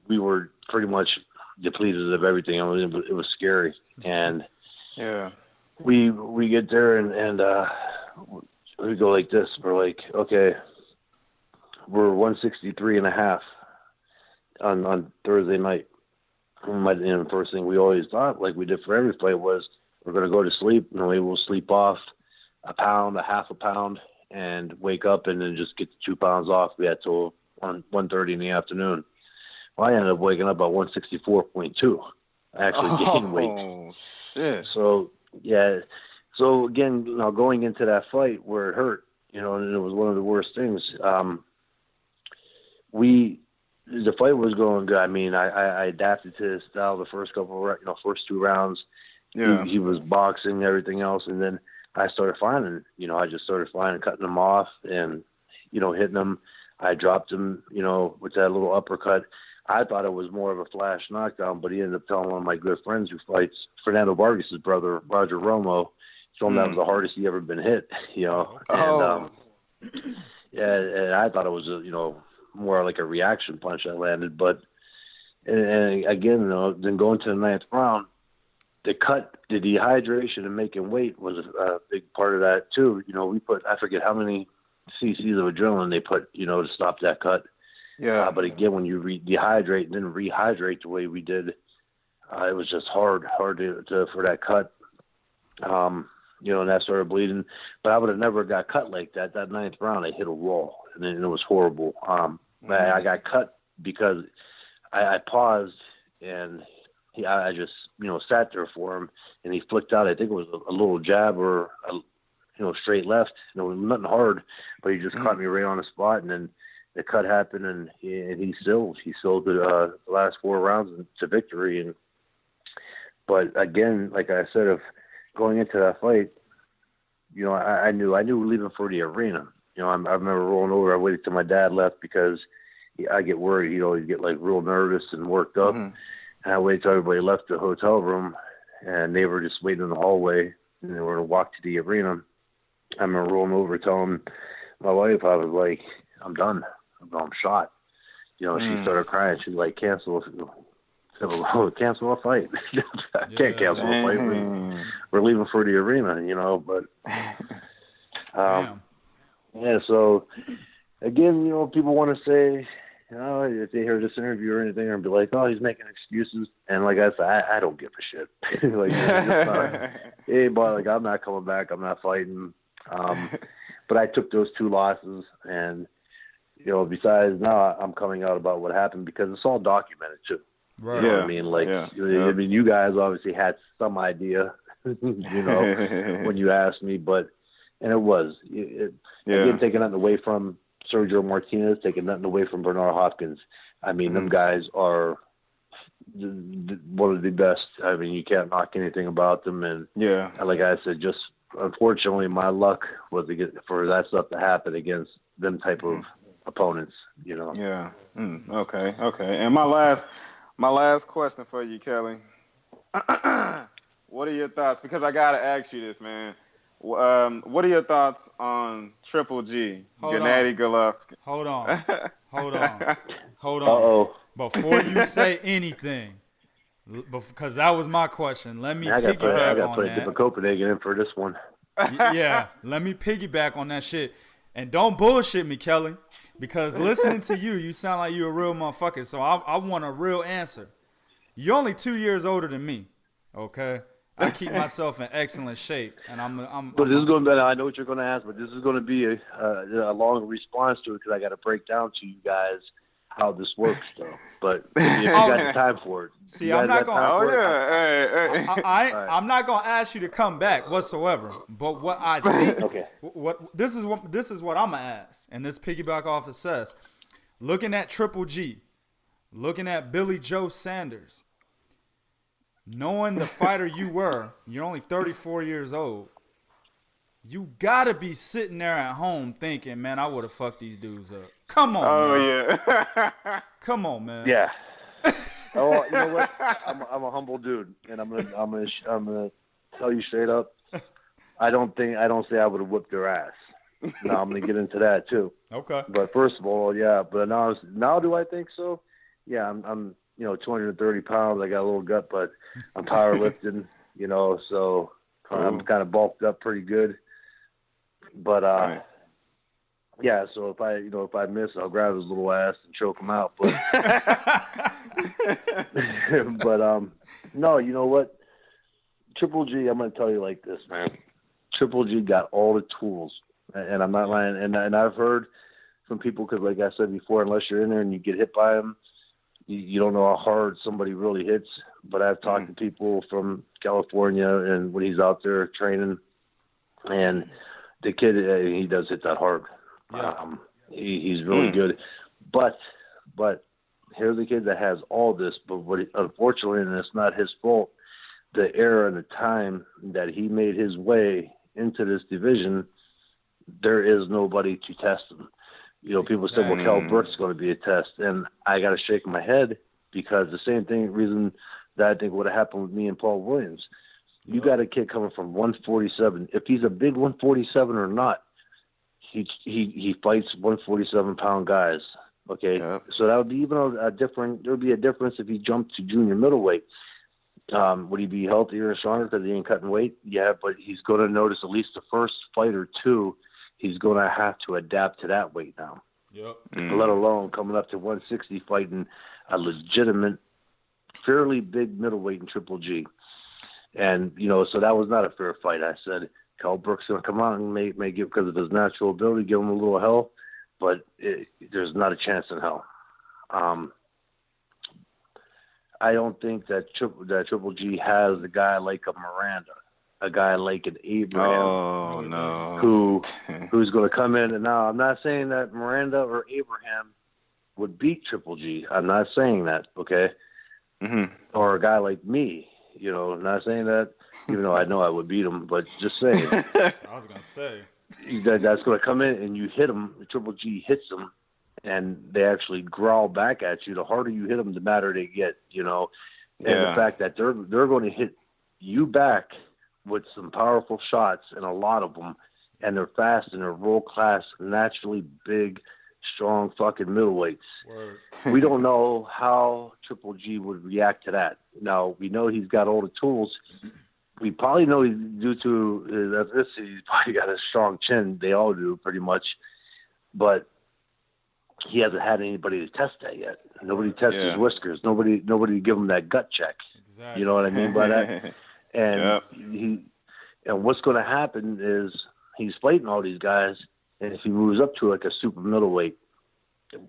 we were pretty much depleted of everything. I mean, it was scary. And yeah, we get there and we go like this. We're like, okay, we're 163 and a half on Thursday night. And the first thing we always thought, like we did for every fight, was we're going to go to sleep and we will sleep off a pound, a half a pound, and wake up and then just get the 2 pounds off. We had till 1:30 in the afternoon. Well, I ended up waking up at 164.2. I actually gained weight. Oh, shit. So, yeah. So, again, going into that fight where it hurt, and it was one of the worst things, the fight was going good. I mean, I adapted to his style the first first 2 rounds. Yeah. He was boxing, everything else, and then I started finding, I just started finding, cutting him off and, hitting him. I dropped him, with that little uppercut. I thought it was more of a flash knockdown, but he ended up telling one of my good friends who fights, Fernando Vargas' brother, Roger Romo, told him that was the hardest he ever been hit, And, and I thought it was, more like a reaction punch I landed. But, and again, then going to the 9th round, the cut, the dehydration and making weight was a big part of that too. We put, I forget how many cc's of adrenaline they put, to stop that cut. Yeah. But again, when you dehydrate and then rehydrate the way we did, it was just hard to for that cut. And that started bleeding. But I would have never got cut like that. That 9th round, I hit a wall, and then it was horrible. I got cut because I paused and I just sat there for him, and he flicked out. I think it was a little jab or a straight left. It was nothing hard, but he just caught me right on the spot, and then the cut happened, and he stilled the last 4 rounds to victory. But again, like I said, of going into that fight, I knew leaving for the arena. I remember rolling over. I waited till my dad left because I get worried. He'd always get like real nervous and worked up. Mm-hmm. And I waited till everybody left the hotel room, and they were just waiting in the hallway, and they were going to walk to the arena. I remember rolling over, telling my wife, I was like, I'm done. I'm shot. She started crying. She's like, cancel a fight. I can't cancel a fight. We're leaving for the arena, but yeah, so again, people want to say, if they hear this interview or anything, and be like, oh, he's making excuses. And like I said, I don't give a shit. Hey, but I'm not coming back. I'm not fighting. But I took those 2 losses, and besides now, I'm coming out about what happened because it's all documented too. Right. You know what I mean? I mean, you guys obviously had some idea, when you asked me, and it was, again, taking nothing away from Sergio Martinez, taking nothing away from Bernard Hopkins. I mean, them guys are one of the best. I mean, you can't knock anything about them. And like I said, just unfortunately, my luck was to get for that stuff to happen against them type of opponents. Yeah. Okay. And my last question for you, Kelly. What are your thoughts? Because I gotta ask you this, man. What are your thoughts on Triple G, Gennady Golovkin? Hold on. Uh-oh. Before you say anything, because that was my question, let me piggyback on that. I got to put a different Copenhagen in for this one. Yeah, let me piggyback on that shit. And don't bullshit me, Kelly, because listening to you sound like you a real motherfucker, so I want a real answer. You're only 2 years older than me, okay? I keep myself in excellent shape, and But this is going to be. I know what you're going to ask, but this is going to be a long response to it because I got to break down to you guys how this works, though. But if you got the time for it. See, I'm not going. Oh yeah, I'm not going to ask you to come back whatsoever. But what I think, okay, this is what I'm gonna ask, and this piggyback off of Seth. Looking at Triple G, looking at Billy Joe Sanders. Knowing the fighter you were, you're only 34 years old. you gotta be sitting there at home thinking, man, I would have fucked these dudes up. Come on, Oh man. yeah. Come on, man. Yeah. Oh, you know what? I'm a humble dude, and I'm gonna tell you straight up. I don't say I would have whipped their ass. Now I'm gonna get into that too. Okay. But first of all, yeah. But now do I think so? Yeah, I'm 230 pounds. I got a little gut, but I'm powerlifting. So Cool. I'm kind of bulked up pretty good. But Right. yeah. So if I miss, I'll grab his little ass and choke him out. But but no, you know what? Triple G, I'm gonna tell you like this, man. Triple G got all the tools, and I'm not lying. And I've heard from people, because like I said before, unless you're in there and you get hit by him, you don't know how hard somebody really hits. But I've talked to people from California, and when he's out there training, and the kid, he does hit that hard. Yeah. He's really good. But here's a kid that has all this, but unfortunately, and it's not his fault, the era and the time that he made his way into this division, there is nobody to test him. People say, well, Cal Burke's going to be a test. And I got to shake my head, because the same reason that I think would have happened with me and Paul Williams. You got a kid coming from 147. If he's a big 147 or not, he fights 147-pound guys. Okay, so that would be even a different. There would be a difference if he jumped to junior middleweight. Would he be healthier and stronger because he ain't cutting weight? Yeah, but he's going to notice at least the first fight or two, he's going to have to adapt to that weight now. Yep. Let alone coming up to 160 fighting a legitimate, fairly big middleweight in Triple G. And, so that was not a fair fight. I said, Cal Brooks going to come out and may give, because of his natural ability, give him a little hell, but there's not a chance in hell. I don't think that Triple G has a guy like a Miranda, a guy like an Abraham. Oh no. Who's going to come in? And now I'm not saying that Miranda or Abraham would beat Triple G. I'm not saying that, okay? Or a guy like me, I'm not saying that, even though I know I would beat him, but just saying. I was going to say. That's going to come in and you hit him, Triple G hits him, and they actually growl back at you. The harder you hit them, the madder they get, And the fact that they're going to hit you back with some powerful shots, and a lot of them, and they're fast and they're world-class, naturally big, strong fucking middleweights. Word. We don't know how Triple G would react to that. Now, we know he's got all the tools. We probably know he's, due to his ethnicity, he's probably got a strong chin. They all do, pretty much. But he hasn't had anybody to test that yet. Nobody tests his whiskers. Nobody give him that gut check. Exactly. You know what I mean by that? And and what's going to happen is he's fighting all these guys, and if he moves up to like a super middleweight, is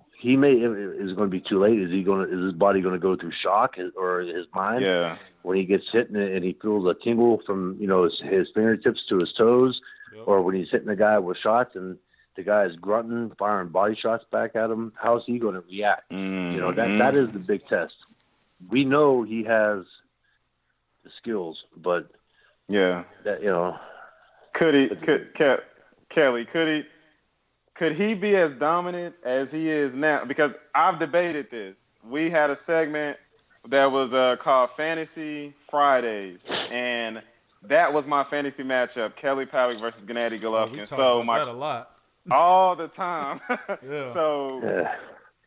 going to be too late. Is his body going to go through shock, or his mind? Yeah. When he gets hit and he feels a tingle from his fingertips to his toes, or when he's hitting the guy with shots and the guy is grunting, firing body shots back at him, how's he going to react? That is the big test. We know he has the skills, but could he be as dominant as he is now? Because I've debated this. We had a segment that was called Fantasy Fridays, and that was my fantasy matchup: Kelly Pavlik versus Gennady Golovkin. We talk about that a lot. All the time. Yeah. So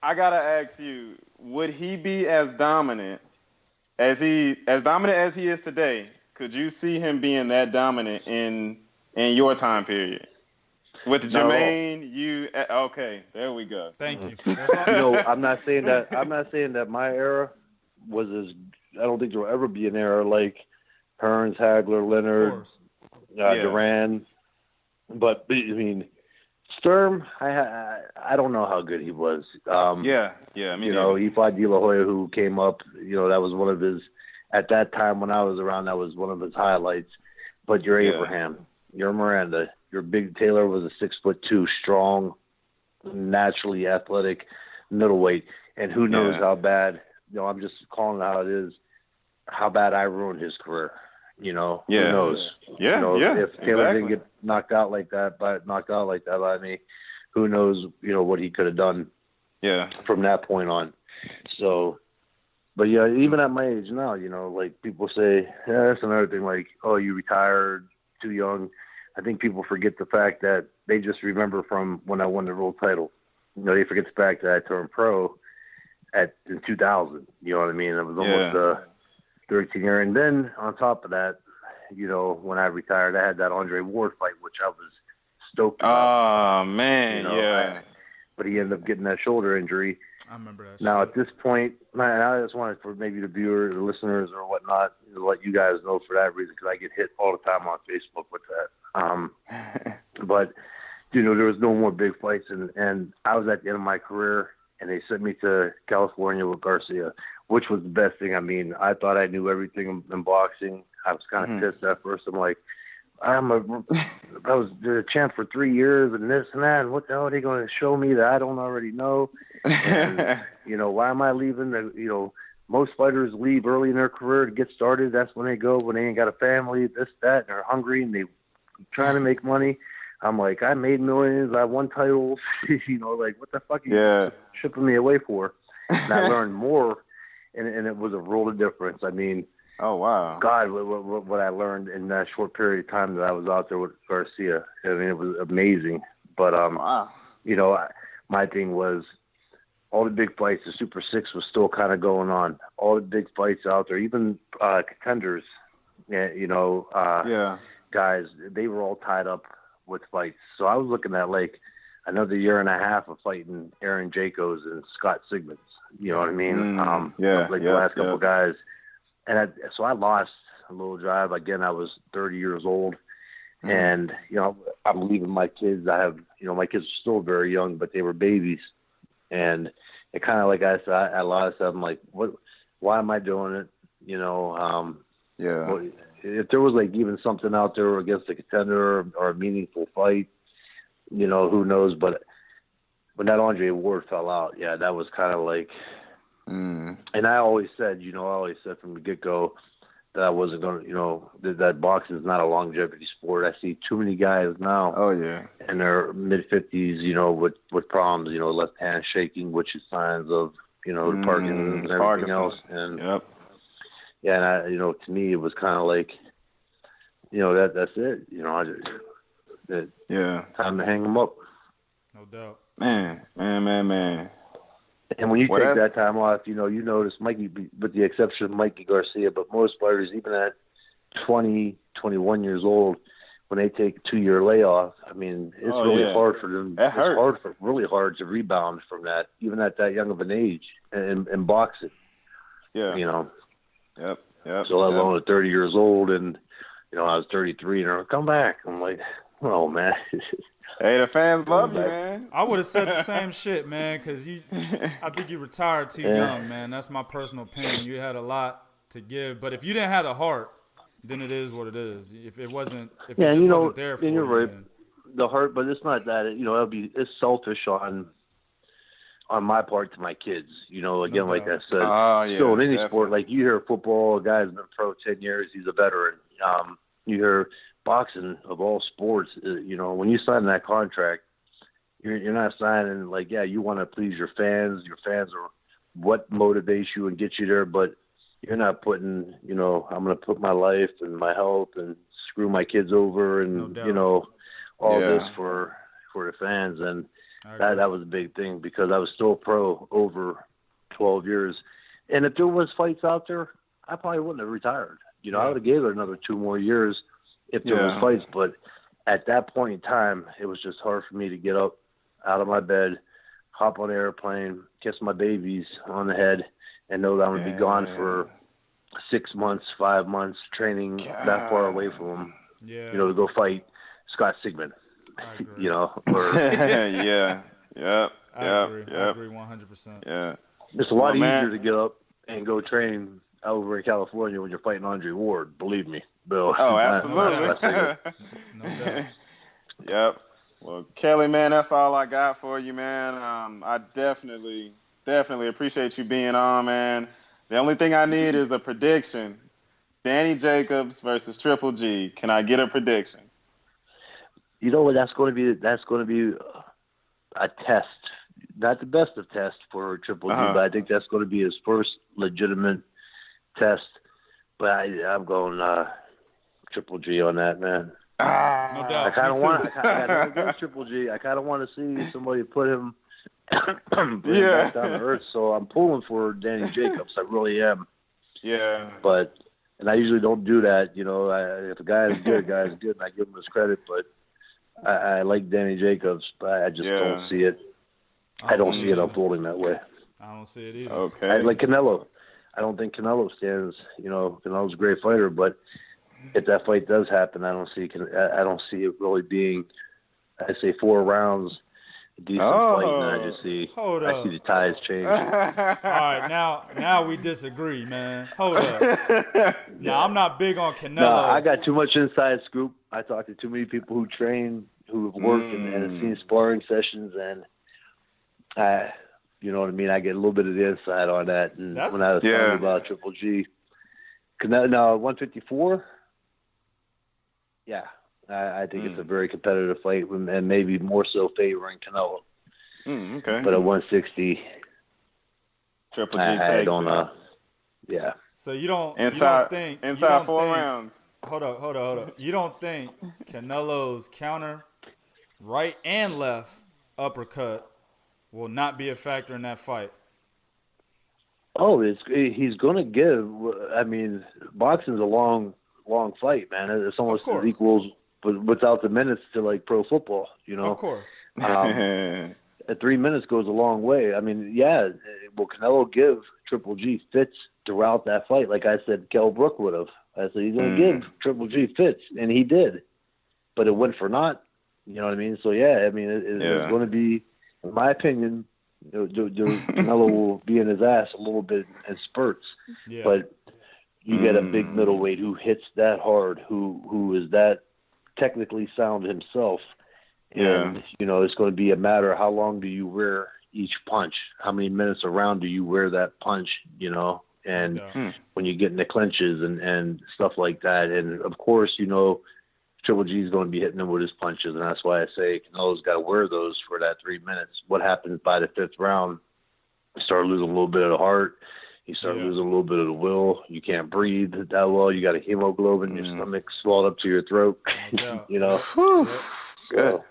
I gotta ask you: would he be as dominant as he is today? Could you see him being that dominant in your time period? With Jermaine, okay, there we go. Thank you. I'm not saying that my era was as. I don't think there will ever be an era like Hearns, Hagler, Leonard, Duran. But I mean, Sturm, I don't know how good he was. Me neither. He fought De La Hoya, who came up. That was one of his. At that time when I was around, that was one of his highlights. But you're Abraham, you're Miranda, your Big Taylor was a 6'2", strong, naturally athletic middleweight, and who knows how bad. I'm just calling it how it is. How bad I ruined his career, Yeah. Who knows? Yeah, If Taylor exactly. didn't get knocked out like that by me, who knows? What he could have done Yeah. from that point on. So, but yeah, even at my age now, like people say, yeah, that's another thing. Like, oh, you retired too young. I think people forget the fact that they just remember from when I won the world title. They forget the fact that I turned pro in 2000. You know what I mean? It was almost 13 year. And then on top of that, when I retired, I had that Andre Ward fight, which I was stoked about. Oh man, yeah. But he ended up getting that shoulder injury. I remember that. Now shit. at this point, I just wanted for maybe the viewers, the listeners, or whatnot, to let you guys know for that reason, because I get hit all the time on Facebook with that. But there was no more big fights, and I was at the end of my career, and they sent me to California with Garcia, which was the best thing. I mean, I thought I knew everything in boxing. I was kind of pissed at first. I'm like, I was the champ for 3 years and this and that. And what the hell are they going to show me that I don't already know? And, why am I leaving? Most fighters leave early in their career to get started. That's when they go, when they ain't got a family, this, that, and they're hungry and they trying to make money. I'm like, I made millions. I won titles. Like, what the fuck are you shipping me away for? And I learned more, and it was a world of difference. I mean, oh wow, God, what I learned in that short period of time that I was out there with Garcia. I mean, it was amazing. But wow. My thing was all the big fights. The Super Six was still kind of going on. All the big fights out there, even contenders. Guys, they were all tied up with fights. So I was looking at like another year and a half of fighting Aaron Jacobs and Scott Sigmund. You know what I mean? The last couple guys. And so I lost a little drive. Again, I was 30 years old. And, I'm leaving my kids. I have, my kids are still very young, but they were babies. And it kind of, like I said, I lost. I'm like, why am I doing it? Well, if there was like even something out there against a contender or a meaningful fight, who knows? But when that Andre Ward fell out, that was kind of like, and I always said from the get-go that I wasn't going to, that boxing is not a longevity sport. I see too many guys now. Oh yeah. In their mid-50s, with problems, left hand shaking, which is signs of, the Parkinson's and everything else. And and I, to me, it was kind of like, that's it. Time to hang them up. No doubt. Man. And when you take that time off, you notice Mikey, with the exception of Mikey Garcia, but most fighters, even at 20, 21 years old, when they take a 2-year layoff, I mean, it's hard for them. It hurts. Really hard to rebound from that, even at that young of an age in boxing. Yeah. Yep. So let alone at 30 years old, and I was 33, and they're like, come back. I'm like, oh man. Hey, the fans love you, man. I would have said the same shit, man, because I think you retired too young, man. That's my personal opinion. You had a lot to give, but if you didn't have the heart, then it is what it is. If it wasn't, if it just wasn't there for you, you're right. Then. The heart, but it's not that. It's selfish on my part to my kids. Again, like I said, still in any sport, like you hear football, a guy's been pro 10 years, he's a veteran. You hear boxing, of all sports, when you sign that contract, you're not signing like, you want to please your fans. Your fans are what motivates you and gets you there, but you're not putting, I'm going to put my life and my health and screw my kids over and, all this for the fans. And that was a big thing because I was still pro over 12 years. And if there was fights out there, I probably wouldn't have retired. I would have gave it another 2 more years if there was fights. But at that point in time, it was just hard for me to get up out of my bed, hop on an airplane, kiss my babies on the head, and know that I'm going to be gone for 6 months, 5 months, training that far away from them, to go fight Scott Sigmund, I agree. Yeah. I agree 100%. Yeah. It's a lot easier to get up and go train over in California when you're fighting Andre Ward. Believe me, Bill. Oh, absolutely. No doubt. Yep. Well, Kelly, man, that's all I got for you, man. I definitely appreciate you being on, man. The only thing I need is a prediction. Danny Jacobs versus Triple G. Can I get a prediction? You know what? That's going to be a test. Not the best of tests for Triple G, but I think that's going to be his first legitimate test. But I'm going Triple G on that, man. No doubt. I kind of want. I got nothing against Triple G. I kind of want to see somebody put him, bring him back down to earth. So I'm pulling for Danny Jacobs. I really am. Yeah. And I usually don't do that. You know, if a guy is good, and I give him his credit. But I like Danny Jacobs, but I just don't see it. I don't see it unfolding that way. I don't see it either. Okay. I like Canelo. I don't think Canelo stands. You know, Canelo's a great fighter, but if that fight does happen, I don't see it really being. I say 4 rounds, a decent fight, and I just see the ties change. All right, now we disagree, man. Hold up. Now I'm not big on Canelo. No, I got too much inside scoop. I talked to too many people who train, who have worked and have seen sparring sessions, and you know what I mean. I get a little bit of the inside on that. And when I was talking about Triple G, Canelo, 154. Yeah, I think it's a very competitive fight, and maybe more so favoring Canelo. Okay. But at 160, Triple G takes I don't know. Yeah. So you don't think 4 rounds. Hold up. You don't think Canelo's counter, right and left uppercut will not be a factor in that fight? Oh, he's going to give. I mean, boxing's a long fight, man. It's almost as equals, but without the minutes to like pro football, you know. Of course. 3 minutes goes a long way. I mean, will Canelo give Triple G fits throughout that fight? Like I said, Kell Brook would have. I said he's going to give Triple G fits, and he did. But it went for naught. You know what I mean? So I mean, it's going to be, in my opinion, Canelo will be in his ass a little bit in spurts. Yeah. But you get a big middleweight who hits that hard, who is that technically sound himself. And, you know, it's going to be a matter of how long do you wear each punch? How many minutes around do you wear that punch, you know? And when you get in the clinches and stuff like that. And, of course, you know, Triple G is going to be hitting him with his punches. And that's why I say Canelo's got to wear those for that 3 minutes. What happens by the 5th round? You start losing a little bit of the heart. You start losing a little bit of the will. You can't breathe that well. You got a hemoglobin. Your stomach swelled up to your throat. You know? So,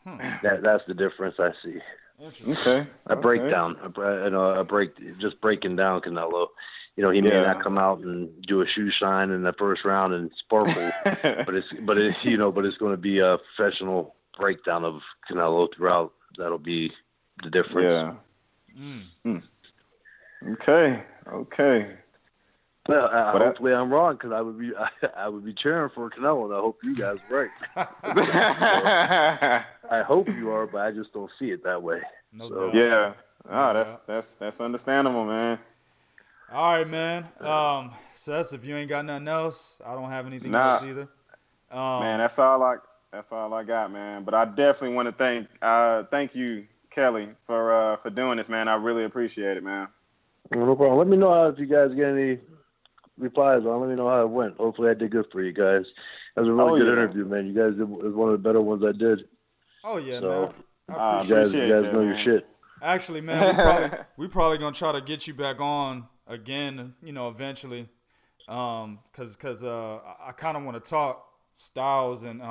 that's the difference I see. Okay. A breakdown. Just breaking down Canelo. You know, he may not come out and do a shoe shine in the first round and sparkle, but it's going to be a professional breakdown of Canelo throughout. That'll be the difference. Yeah. Okay. Well, hopefully I'm wrong, because I would be cheering for Canelo, and I hope you guys are right. I hope you are, but I just don't see it that way. No doubt. Yeah. That's understandable, man. All right, man. Seth, if you ain't got nothing else, I don't have anything else either. Man, that's all I got, man. But I definitely want to thank you, Kelly, for doing this, man. I really appreciate it, man. No problem. Let me know if you guys get any replies on. Let me know how it went. Hopefully I did good for you guys. That was a really good interview, man. You guys did one of the better ones I did. Oh, yeah, so, man. I appreciate you guys know your shit. Actually, man, we probably going to try to get you back on again, you know, eventually. Because I kind of want to talk styles and,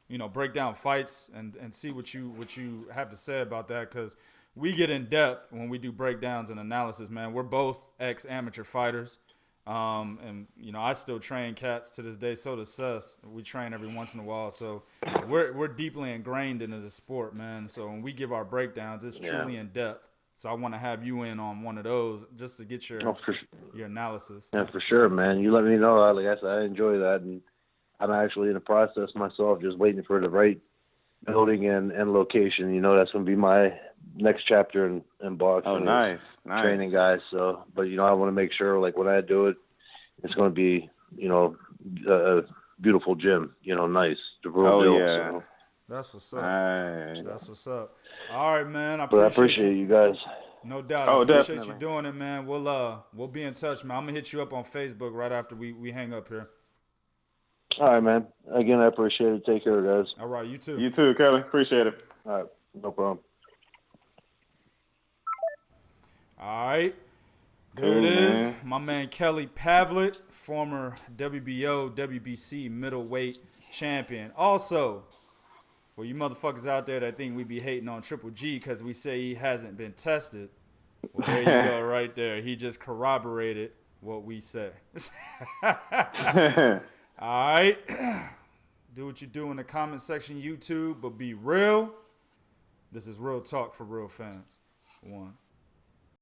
you know, break down fights and see what you have to say about that, because we get in depth when we do breakdowns and analysis, man. We're both ex-amateur fighters. And, you know, I still train cats to this day. So does Seth. We train every once in a while. So we're deeply ingrained into the sport, man. So when we give our breakdowns, it's truly in depth. So I want to have you in on one of those just to get your analysis. Yeah, for sure, man. You let me know. Like I said, I enjoy that. And I'm actually in the process myself, just waiting for the right building and location. You know, that's going to be my next chapter in boxing. Oh, nice. Training guys. So, but, you know, I want to make sure, like, when I do it, it's going to be, you know, a beautiful gym, you know, nice. The real deal. Yeah. So. That's what's up. Nice. That's what's up. All right, man. I appreciate you guys. No doubt. Oh, I appreciate definitely. you doing it, man. We'll be in touch, man. I'm gonna hit you up on Facebook right after we hang up here. All right, man. Again, I appreciate it. Take care, guys. All right, you too. You too, Kelly. Appreciate it. All right, no problem. All right. There Cool, it is. man. My man Kelly Pavlik, former WBO, WBC middleweight champion. Also, for you motherfuckers out there that think we be hating on Triple G because we say he hasn't been tested, well, there you go right there. He just corroborated what we say. All right. Do what you do in the comment section, YouTube, but be real. This is real talk for real fans. 1.